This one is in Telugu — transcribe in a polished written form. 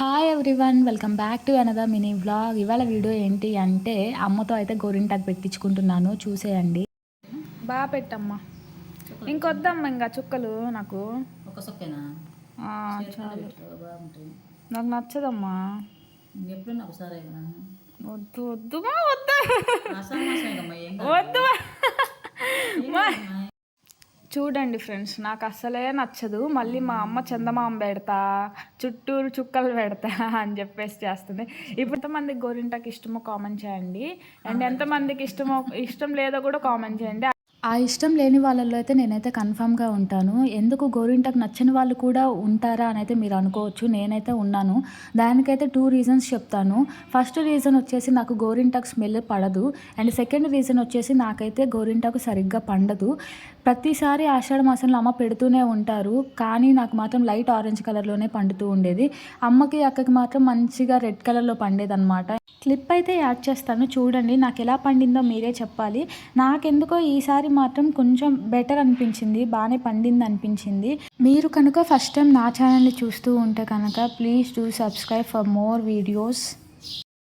Hi everyone, welcome back to another mini vlog. ఇవాళ వీడియో ఏంటి అంటే అమ్మతో అయితే గోరింటాకు పెట్టించుకుంటున్నాను, చూసేయండి. బాగా పెట్టమ్మా, ఇంకొద్దమ్మా ఇంకా చుక్కలు నాకు ఒక సొక్కేనా చాలు, బాగుంటుంది. నాకు నచ్చదమ్మా. ఎప్పుడన్నా ఒకసారి వద్దు వద్దుమా, వద్దు వద్దు. చూడండి ఫ్రెండ్స్, నాకు అస్సలే నచ్చదు. మళ్ళీ మా అమ్మ చందమామ పెడతా, చుట్టూరు చుక్కలు పెడతా అని చెప్పేసి చేస్తుంది. ఇప్పుడు ఎంతమందికి గోరింటాకు ఇష్టమో కామెంట్ చేయండి, అండ్ ఎంతమందికి ఇష్టం లేదో కూడా కామెంట్ చేయండి. ఆ ఇష్టం లేని వాళ్ళల్లో అయితే నేనైతే కన్ఫామ్గా ఉంటాను. ఎందుకు గోరింటాకు నచ్చని వాళ్ళు కూడా ఉంటారా అని అయితే మీరు అనుకోవచ్చు. నేనైతే ఉన్నాను. దానికైతే 2 రీజన్స్ చెప్తాను. ఫస్ట్ రీజన్ వచ్చేసి నాకు గోరింటాకు స్మెల్ పడదు, అండ్ సెకండ్ రీజన్ వచ్చేసి నాకైతే గోరింటాకు సరిగ్గా పండదు. ప్రతిసారి ఆషాఢ మాసంలో అమ్మ పెడుతూనే ఉంటారు, కానీ నాకు మాత్రం లైట్ ఆరెంజ్ కలర్లోనే పండుతూ ఉండేది. అమ్మకి అక్కకి మాత్రం మంచిగా రెడ్ కలర్లో పండేదన్నమాట. క్లిప్ అయితే యాడ్ చేస్తాను, చూడండి. నాకు ఎలా పండిందో మీరే చెప్పాలి. నాకెందుకో ఈసారి మాత్రం కొంచెం బెటర్ అనిపించింది, బాగానే పండింది అనిపించింది. మీరు కనుక ఫస్ట్ టైం నా ఛానల్ని చూస్తూ ఉంటే కనుక please do subscribe for more videos.